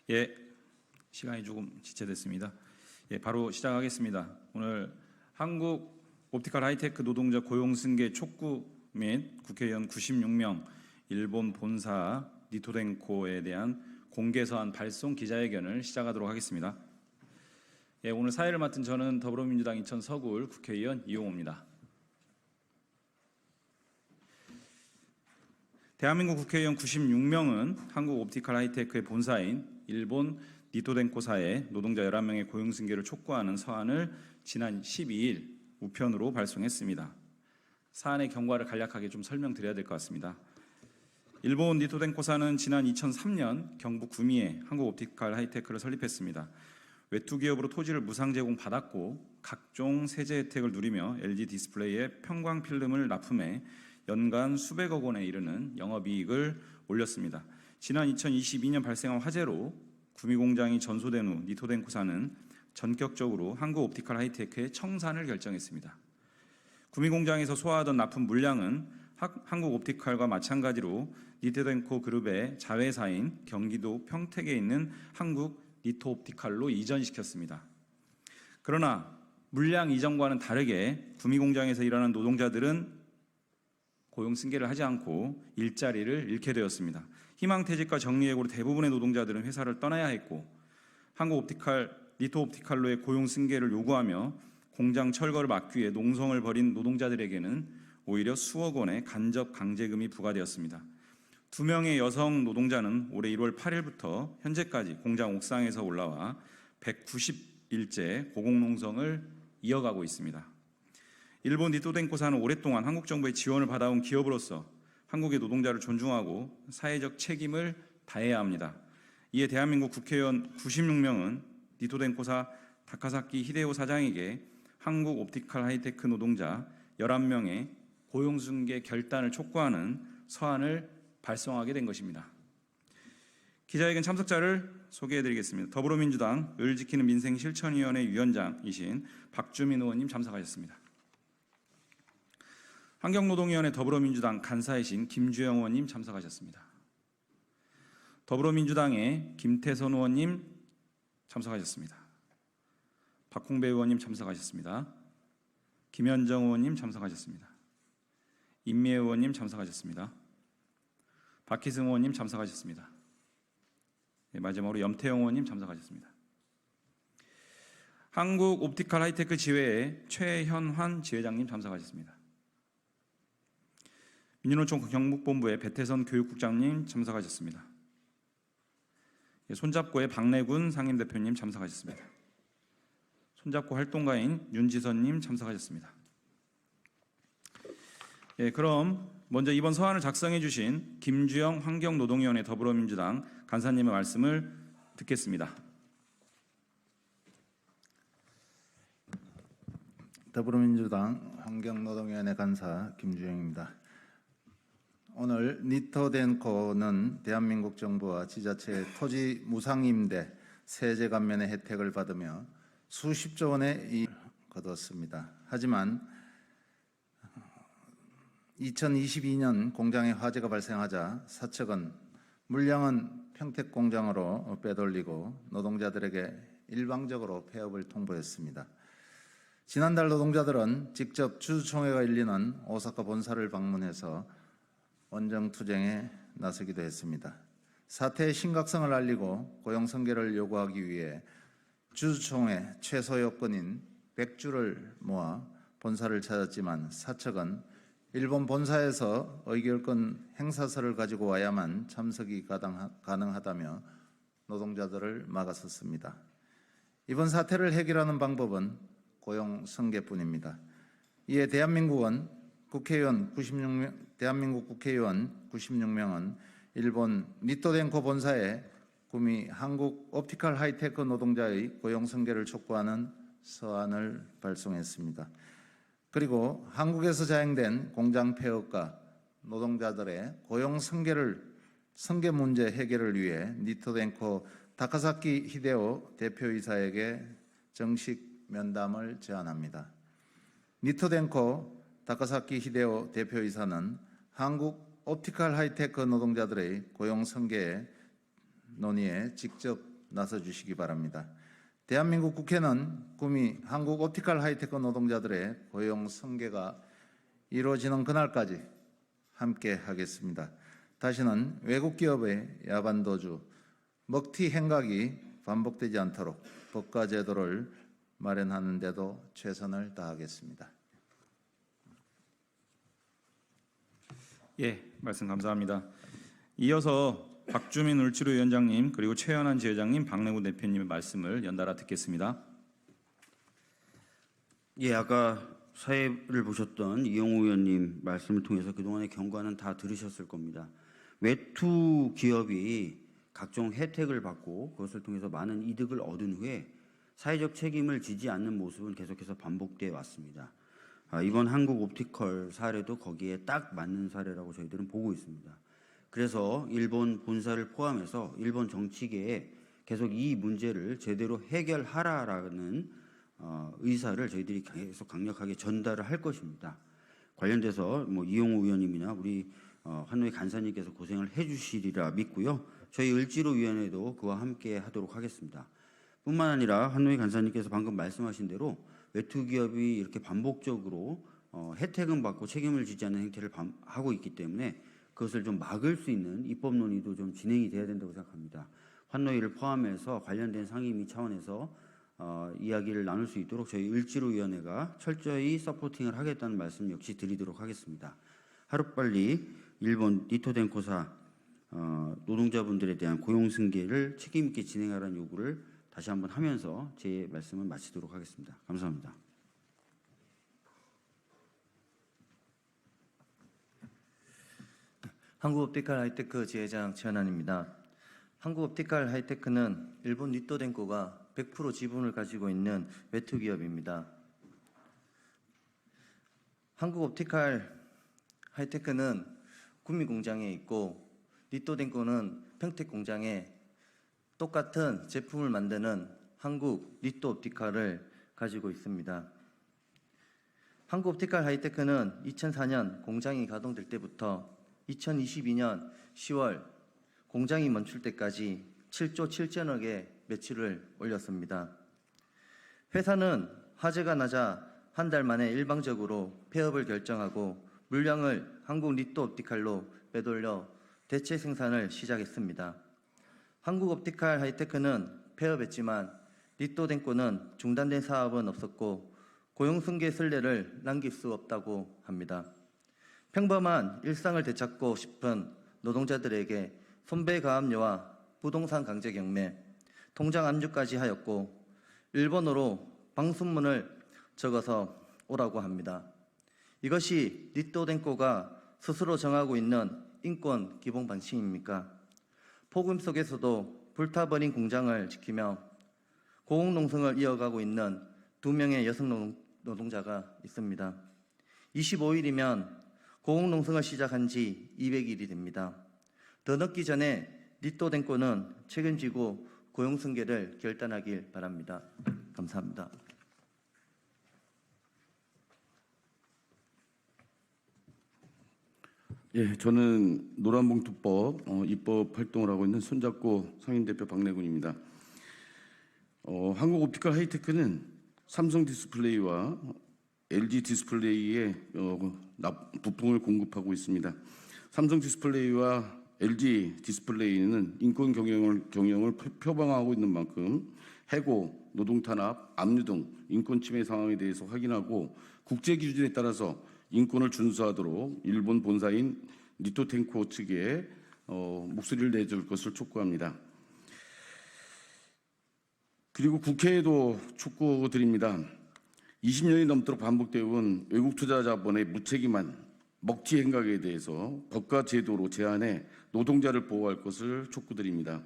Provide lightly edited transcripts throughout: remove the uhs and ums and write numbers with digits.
예, 시간이 조금 지체됐습니다. 예, 바로 시작하겠습니다. 오늘 한국 옵티컬 하이테크 노동자 고용 승계 촉구 및 국회의원 96명 일본 본사 니토덴코에 대한 공개서한 발송 기자회견을 시작하도록 하겠습니다. 예, 오늘 사회를 맡은 저는 더불어민주당 인천 서구을 국회의원 이용호입니다. 대한민국 국회의원 96명은 한국 옵티컬 하이테크의 본사인 일본 니토덴코사의 노동자 11명의 고용 승계를 촉구하는 서한을 지난 12일 우편으로 발송했습니다. 사안의 경과를 간략하게 좀 설명드려야 될 것 같습니다. 일본 니토덴코사는 지난 2003년 경북 구미에 한국 옵티컬 하이테크를 설립했습니다. 외투 기업으로 토지를 무상 제공받았고 각종 세제 혜택을 누리며 LG 디스플레이에 편광 필름을 납품해 연간 수백억 원에 이르는 영업이익을 올렸습니다. 지난 2022년 발생한 화재로 구미 공장이 전소된 후 니토덴코사는 전격적으로 한국 옵티컬 하이테크의 청산을 결정했습니다. 구미 공장에서 소화하던 납품 물량은 한국 옵티컬과 마찬가지로 니토덴코 그룹의 자회사인 경기도 평택에 있는 한국 니토옵티컬로 이전시켰습니다. 그러나 물량 이전과는 다르게 구미 공장에서 일하는 노동자들은 고용 승계를 하지 않고 일자리를 잃게 되었습니다. 희망퇴직과 정리해고로 대부분의 노동자들은 회사를 떠나야 했고 한국 옵티컬, 니토옵티컬로의 고용 승계를 요구하며 공장 철거를 막기 위해 농성을 벌인 노동자들에게는 오히려 수억 원의 간접 강제금이 부과되었습니다. 2명의 여성 노동자는 올해 1월 8일부터 현재까지 공장 옥상에서 올라와 190일째 고공농성을 이어가고 있습니다. 일본 니토덴코사는 오랫동안 한국 정부의 지원을 받아온 기업으로서 한국의 노동자를 존중하고 사회적 책임을 다해야 합니다. 이에 대한민국 국회의원 96명은 니토덴코사 다카사키 히데오 사장에게 한국 옵티컬 하이테크 노동자 11명의 고용 승계 결단을 촉구하는 서한을 발송하게 된 것입니다. 기자회견 참석자를 소개해드리겠습니다. 더불어민주당 을 지키는 민생실천위원회 위원장이신 박주민 의원님 참석하셨습니다. 환경노동위원회 더불어민주당 간사이신 김주영 의원님 참석하셨습니다. 더불어민주당의 김태선 의원님 참석하셨습니다. 박홍배 의원님 참석하셨습니다. 김현정 의원님 참석하셨습니다. 임미애 의원님 참석하셨습니다. 박희승 의원님 참석하셨습니다. 마지막으로 염태영 의원님 참석하셨습니다. 한국 옵티컬 하이테크 지회의 최현환 지회장님 참석하셨습니다. 민주노총 경북본부의 배태선 교육국장님 참석하셨습니다. 손잡고의 박래군 상임대표님 참석하셨습니다. 손잡고 활동가인 윤지선님 참석하셨습니다. 그럼 먼저 이번 서한을 작성해 주신 김주영 환경노동위원회 더불어민주당 간사님의 말씀을 듣겠습니다. 더불어민주당 환경노동위원회 간사 김주영입니다. 오늘 니토덴코는 대한민국 정부와 지자체의 토지 무상임대, 세제 감면의 혜택을 받으며 수십조 원의 이익을 거뒀습니다. 하지만 2022년 공장에 화재가 발생하자 사측은 물량은 평택 공장으로 빼돌리고 노동자들에게 일방적으로 폐업을 통보했습니다. 지난달 노동자들은 직접 주주총회가 열리는 오사카 본사를 방문해서 원정투쟁에 나서기도 했습니다. 사태의 심각성을 알리고 고용 승계를 요구하기 위해 주주총회 최소 요건인 100주를 모아 본사를 찾았지만 사측은 일본 본사에서 의결권 행사서를 가지고 와야만 참석이 가능하다며 노동자들을 막았었습니다. 이번 사태를 해결하는 방법은 고용 승계뿐입니다. 이에 대한민국 국회의원 96명은 일본 니토덴코 본사에 구미 한국 옵티컬 하이테크 노동자의 고용 승계를 촉구하는 서한을 발송했습니다. 그리고 한국에서 자행된 공장 폐업과 노동자들의 고용 승계 문제 해결을 위해 니토덴코 다카사키 히데오 대표이사에게 정식 면담을 제안합니다. 니토덴코 다카사키 히데오 대표이사는 한국 옵티컬 하이테크 노동자들의 고용 승계 논의에 직접 나서 주시기 바랍니다. 대한민국 국회는 꿈이 한국 옵티컬 하이테크 노동자들의 고용 승계가 이루어지는 그날까지 함께 하겠습니다. 다시는 외국 기업의 야반 도주, 먹튀 행각이 반복되지 않도록 법과 제도를 마련하는 데도 최선을 다하겠습니다. 예, 말씀 감사합니다. 이어서 박주민 울지로위원장님 그리고 최현한 지회장님, 박내구 대표님의 말씀을 연달아 듣겠습니다. 예, 아까 사회를 보셨던 이용우 의원님 말씀을 통해서 그동안의 경과는 다 들으셨을 겁니다. 외투 기업이 각종 혜택을 받고 그것을 통해서 많은 이득을 얻은 후에 사회적 책임을 지지 않는 모습은 계속해서 반복되어 왔습니다. 이번 한국 옵티컬 사례도 거기에 딱 맞는 사례라고 저희들은 보고 있습니다. 그래서 일본 본사를 포함해서 일본 정치계에 계속 이 문제를 제대로 해결하라라는 의사를 저희들이 계속 강력하게 전달을 할 것입니다. 관련돼서 이용우 의원님이나 우리 환노위 간사님께서 고생을 해주시리라 믿고요. 저희 을지로위원회도 그와 함께 하도록 하겠습니다. 뿐만 아니라 환노위 간사님께서 방금 말씀하신 대로 외투 기업이 이렇게 반복적으로 혜택은 받고 책임을 지지 않는 행태를 하고 있기 때문에 그것을 좀 막을 수 있는 입법 논의도 좀 진행이 돼야 된다고 생각합니다. 환노위를 포함해서 관련된 상임위 차원에서 이야기를 나눌 수 있도록 저희 을지로위원회가 철저히 서포팅을 하겠다는 말씀 역시 드리도록 하겠습니다. 하루빨리 일본 니토덴코사 노동자분들에 대한 고용 승계를 책임 있게 진행하라는 요구를 다시 한번 하면서 제 말씀을 마치도록 하겠습니다. 감사합니다. 한국옵티컬 하이테크 지회장 최현환입니다. 한국옵티컬 하이테크는 일본 니토덴코가 100% 지분을 가지고 있는 외투 기업입니다. 한국옵티컬 하이테크는 구미 공장에 있고 니토덴코는 평택 공장에 똑같은 제품을 만드는 한국 니토옵티컬을 가지고 있습니다. 한국옵티컬 하이테크는 2004년 공장이 가동될 때부터 2022년 10월 공장이 멈출 때까지 7조 7천억의 매출을 올렸습니다. 회사는 화재가 나자 한 달 만에 일방적으로 폐업을 결정하고 물량을 한국 니토옵티컬로 빼돌려 대체 생산을 시작했습니다. 한국옵티컬 하이테크는 폐업했지만 니토덴코는 중단된 사업은 없었고 고용 승계 선례를 남길 수 없다고 합니다. 평범한 일상을 되찾고 싶은 노동자들에게 손배가압류와 부동산 강제 경매, 통장 압류까지 하였고 일본어로 방순문을 적어서 오라고 합니다. 이것이 니토덴코가 스스로 정하고 있는 인권 기본 방침입니까? 폭염 속에서도 불타버린 공장을 지키며 고공농성을 이어가고 있는 2명의 여성 노동자가 있습니다. 25일이면 고공농성을 시작한 지 200일이 됩니다. 더 늦기 전에 니토덴코는 책임지고 고용승계를 결단하길 바랍니다. 감사합니다. 예, 저는 노란봉투법 입법 활동을 하고 있는 손잡고 상임대표 박내군입니다. 한국옵티컬 하이테크는 삼성 디스플레이와 LG 디스플레이에 부품을 공급하고 있습니다. 삼성 디스플레이와 LG 디스플레이는 인권 경영을 표방하고 있는 만큼 해고, 노동탄압, 압류 등 인권 침해 상황에 대해서 확인하고 국제 기준에 따라서 인권을 준수하도록 일본 본사인 니토텐코 측에 목소리를 내줄 것을 촉구합니다. 그리고 국회에도 촉구드립니다. 20년이 넘도록 반복되어 온 외국 투자 자본의 무책임한 먹튀 행각에 대해서 법과 제도로 제한해 노동자를 보호할 것을 촉구드립니다.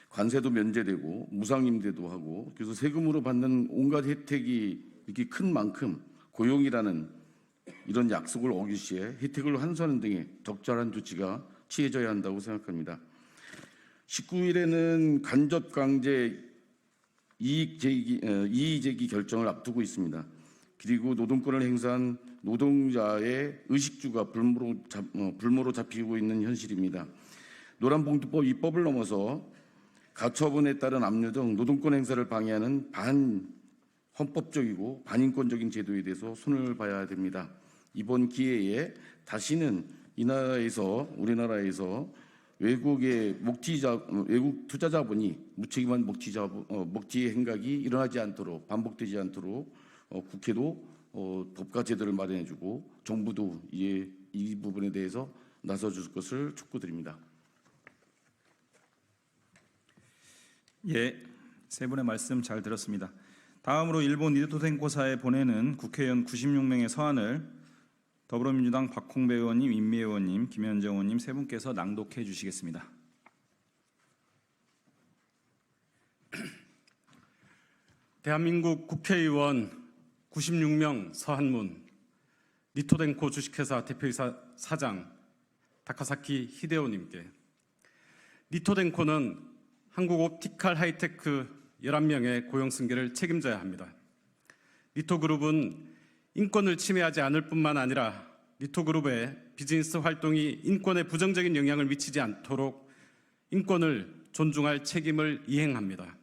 관세도 면제되고 무상임대도 하고 그래서 세금으로 받는 온갖 혜택이 이렇게 큰 만큼 고용이라는 이런 약속을 어길 시에 혜택을 환수하는 등의 적절한 조치가 취해져야 한다고 생각합니다. 19일에는 간접 강제 이의 제기 결정을 앞두고 있습니다. 그리고 노동권을 행사한 노동자의 의식주가 불모로 잡히고 있는 현실입니다. 노란봉투법 입법을 넘어서 가처분에 따른 압류 등 노동권 행사를 방해하는 반헌법적이고 반인권적인 제도에 대해서 손을 봐야 됩니다. 이번 기회에 다시는 우리나라에서 외국 투자자본이 무책임한 먹튀 행각이 일어나지 않도록, 반복되지 않도록 국회도 법과 제도를 마련해주고 정부도 이 부분에 대해서 나서줄 것을 촉구드립니다. 예, 세 분의 말씀 잘 들었습니다. 다음으로 일본 니토덴코사에 보내는 국회의원 96명의 서한을 더불어민주당 박홍배 의원님, 임미애 의원님, 김현정 의원님 세 분께서 낭독해 주시겠습니다. 대한민국 국회의원 96명 서한문, 니토덴코 주식회사 대표이사 사장 다카사키 히데오님께. 니토덴코는 한국 옵티칼 하이테크 11명의 고용 승계를 책임져야 합니다. 니토그룹은 인권을 침해하지 않을 뿐만 아니라 니토그룹의 비즈니스 활동이 인권에 부정적인 영향을 미치지 않도록 인권을 존중할 책임을 이행합니다.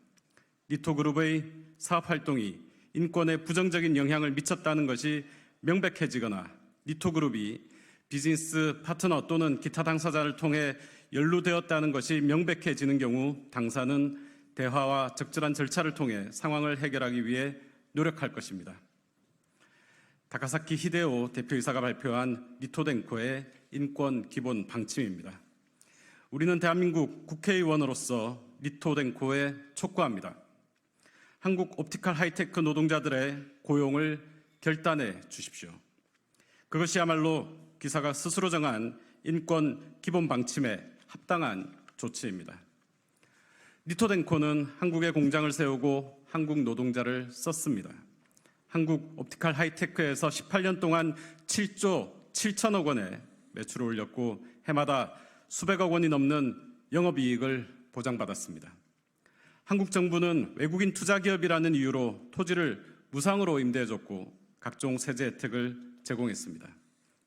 니토그룹의 사업 활동이 인권에 부정적인 영향을 미쳤다는 것이 명백해지거나 니토그룹이 비즈니스 파트너 또는 기타 당사자를 통해 연루되었다는 것이 명백해지는 경우 당사는 대화와 적절한 절차를 통해 상황을 해결하기 위해 노력할 것입니다. 다카사키 히데오 대표이사가 발표한 니토덴코의 인권 기본 방침입니다. 우리는 대한민국 국회의원으로서 니토덴코에 촉구합니다. 한국 옵티칼 하이테크 노동자들의 고용을 결단해 주십시오. 그것이야말로 기사가 스스로 정한 인권 기본 방침에 합당한 조치입니다. 니토덴코는 한국에 공장을 세우고 한국 노동자를 썼습니다. 한국 옵티칼 하이테크에서 18년 동안 7조 7천억 원의 매출을 올렸고 해마다 수백억 원이 넘는 영업이익을 보장받았습니다. 한국 정부는 외국인 투자기업이라는 이유로 토지를 무상으로 임대해줬고 각종 세제 혜택을 제공했습니다.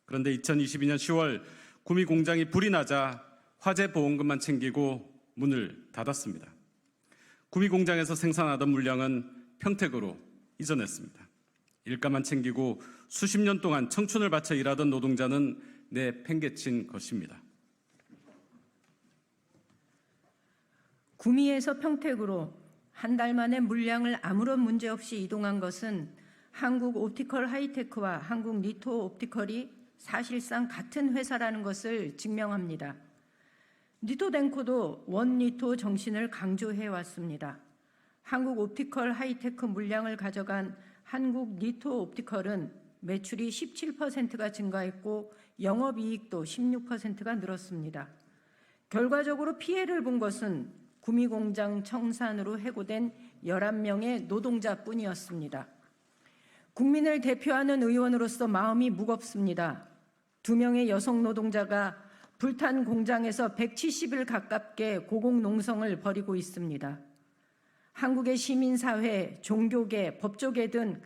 그런데 2022년 10월 구미 공장이 불이 나자 화재 보험금만 챙기고 문을 닫았습니다. 구미 공장에서 생산하던 물량은 평택으로 이전했습니다. 일가만 챙기고 수십 년 동안 청춘을 바쳐 일하던 노동자는 내팽개친 것입니다. 구미에서 평택으로 한 달 만에 물량을 아무런 문제 없이 이동한 것은 한국 옵티컬 하이테크와 한국 니토 옵티컬이 사실상 같은 회사라는 것을 증명합니다. 니토덴코도 원니토 정신을 강조해 왔습니다. 한국 옵티컬 하이테크 물량을 가져간 한국 니토 옵티컬은 매출이 17%가 증가했고 영업이익도 16%가 늘었습니다. 결과적으로 피해를 본 것은 구미공장 청산으로 해고된 11명의 노동자뿐이었습니다. 국민을 대표하는 의원으로서 마음이 무겁습니다. 2명의 여성 노동자가 불탄 공장에서 170일 가깝게 고공농성을 벌이고 있습니다. 한국의 시민사회, 종교계, 법조계 등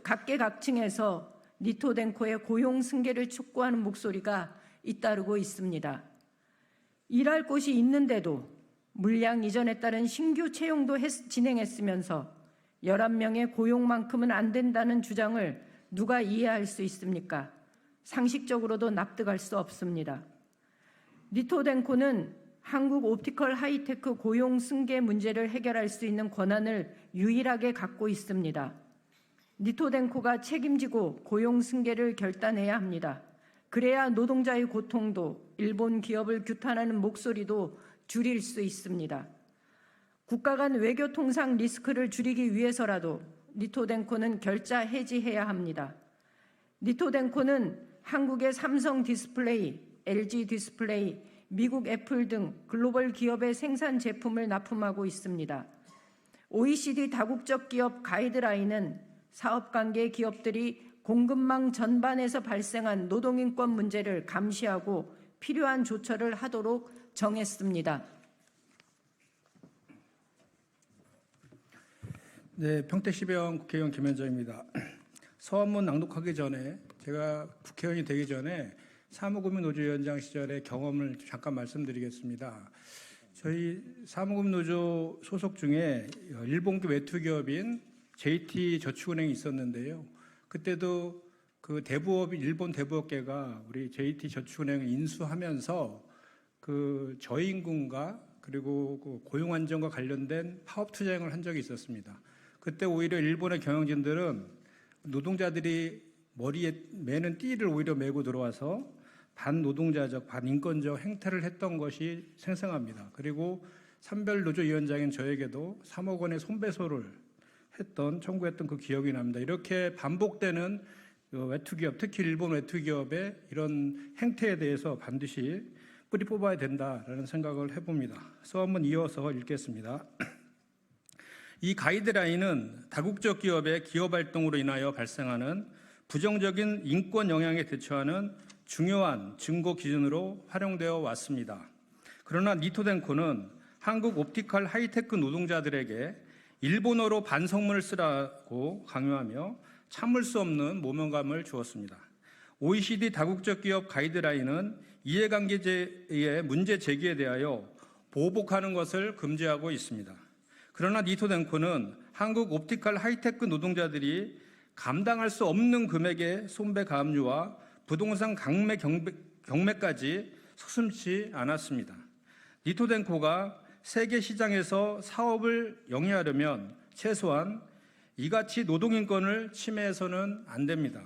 각계각층에서 니토덴코의 고용 승계를 촉구하는 목소리가 잇따르고 있습니다. 일할 곳이 있는데도 물량 이전에 따른 신규 채용도 진행했으면서 11명의 고용만큼은 안 된다는 주장을 누가 이해할 수 있습니까? 상식적으로도 납득할 수 없습니다. 니토덴코는 한국 옵티컬 하이테크 고용 승계 문제를 해결할 수 있는 권한을 유일하게 갖고 있습니다. 니토덴코가 책임지고 고용 승계를 결단해야 합니다. 그래야 노동자의 고통도 일본 기업을 규탄하는 목소리도 줄일 수 있습니다. 국가 간 외교 통상 리스크를 줄이기 위해서라도 니토덴코는 결자 해지해야 합니다. 니토덴코는 한국의 삼성 디스플레이, LG 디스플레이, 미국 애플 등 글로벌 기업의 생산 제품을 납품하고 있습니다. OECD 다국적 기업 가이드라인은 사업관계 기업들이 공급망 전반에서 발생한 노동인권 문제를 감시하고 필요한 조처를 하도록 정했습니다. 네, 평택시병 국회의원 김현정입니다. 서한문 낭독하기 전에 제가 국회의원이 되기 전에 사무구민노조위원장 시절의 경험을 잠깐 말씀드리겠습니다. 저희 사무금노조 소속 중에 일본계 외투기업인 JT저축은행이 있었는데요. 그때도 그 일본 대부업계가 우리 JT저축은행을 인수하면서 그 저임금과 그리고 그 고용 안정과 관련된 파업 투쟁을 한 적이 있었습니다. 그때 오히려 일본의 경영진들은 노동자들이 머리에 매는 띠를 오히려 메고 들어와서 반노동자적, 반인권적 행태를 했던 것이 생생합니다. 그리고 산별노조위원장인 저에게도 3억 원의 손배소를 청구했던 그 기억이 납니다. 이렇게 반복되는 외투기업, 특히 일본 외투기업의 이런 행태에 대해서 반드시 뿌리 뽑아야 된다라는 생각을 해봅니다. 서한문 이어서 읽겠습니다. 이 가이드라인은 다국적 기업의 기업 활동으로 인하여 발생하는 부정적인 인권 영향에 대처하는 중요한 증거 기준으로 활용되어 왔습니다. 그러나 니토덴코는 한국 옵티컬 하이테크 노동자들에게 일본어로 반성문을 쓰라고 강요하며 참을 수 없는 모멸감을 주었습니다. OECD 다국적 기업 가이드라인은 이해관계의 문제 제기에 대하여 보복하는 것을 금지하고 있습니다. 그러나 니토덴코는 한국 옵티컬 하이테크 노동자들이 감당할 수 없는 금액의 손배 가압류와 부동산 경매까지 서슴지 않았습니다. 니토덴코가 세계 시장에서 사업을 영위하려면 최소한 이같이 노동인권을 침해해서는 안 됩니다.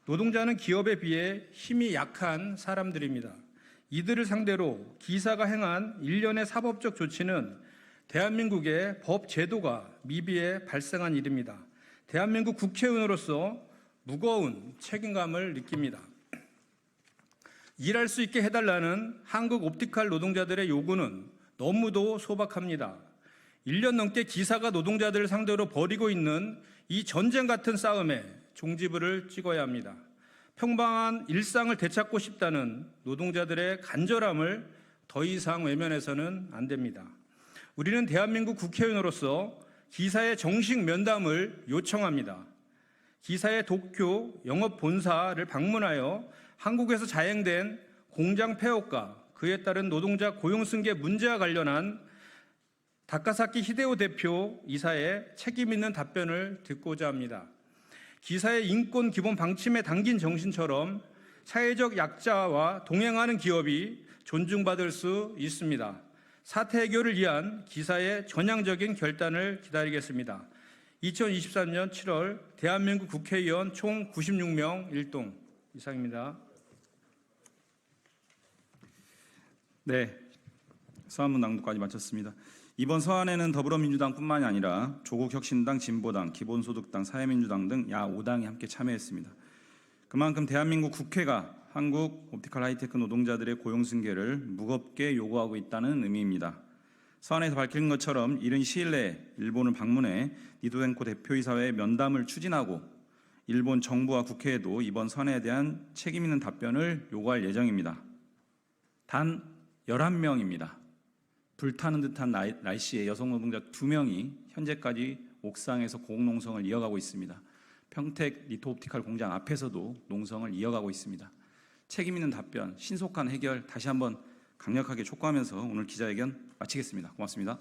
노동자는 기업에 비해 힘이 약한 사람들입니다. 이들을 상대로 기사가 행한 일련의 사법적 조치는 대한민국의 법 제도가 미비해 발생한 일입니다. 대한민국 국회의원으로서 무거운 책임감을 느낍니다. 일할 수 있게 해달라는 한국 옵티컬 노동자들의 요구는 너무도 소박합니다. 1년 넘게 기사가 노동자들을 상대로 벌이고 있는 이 전쟁 같은 싸움에 종지부를 찍어야 합니다. 평범한 일상을 되찾고 싶다는 노동자들의 간절함을 더 이상 외면해서는 안 됩니다. 우리는 대한민국 국회의원으로서 기사의 정식 면담을 요청합니다. 기사의 도쿄 영업본사를 방문하여 한국에서 자행된 공장 폐업과 그에 따른 노동자 고용승계 문제와 관련한 다카사키 히데오 대표 이사의 책임 있는 답변을 듣고자 합니다. 기사의 인권 기본 방침에 담긴 정신처럼 사회적 약자와 동행하는 기업이 존중받을 수 있습니다. 사태 해결을 위한 기사의 전향적인 결단을 기다리겠습니다. 2023년 7월 대한민국 국회의원 총 96명 일동 이상입니다. 네, 서한문 낭독까지 마쳤습니다. 이번 서한에는 더불어민주당뿐만이 아니라 조국혁신당, 진보당, 기본소득당, 사회민주당 등 야 5당이 함께 참여했습니다. 그만큼 대한민국 국회가 한국 옵티컬 하이테크 노동자들의 고용승계를 무겁게 요구하고 있다는 의미입니다. 서한에서 밝힌 것처럼 이른 시일 내에 일본을 방문해 니토덴코 대표이사회 면담을 추진하고 일본 정부와 국회에도 이번 서한에 대한 책임 있는 답변을 요구할 예정입니다. 단 11명입니다. 불타는 듯한 날씨에 여성 노동자 2명이 현재까지 옥상에서 고공농성을 이어가고 있습니다. 평택 니토옵티컬 공장 앞에서도 농성을 이어가고 있습니다. 책임 있는 답변, 신속한 해결 다시 한번 강력하게 촉구하면서 오늘 기자회견 마치겠습니다. 고맙습니다.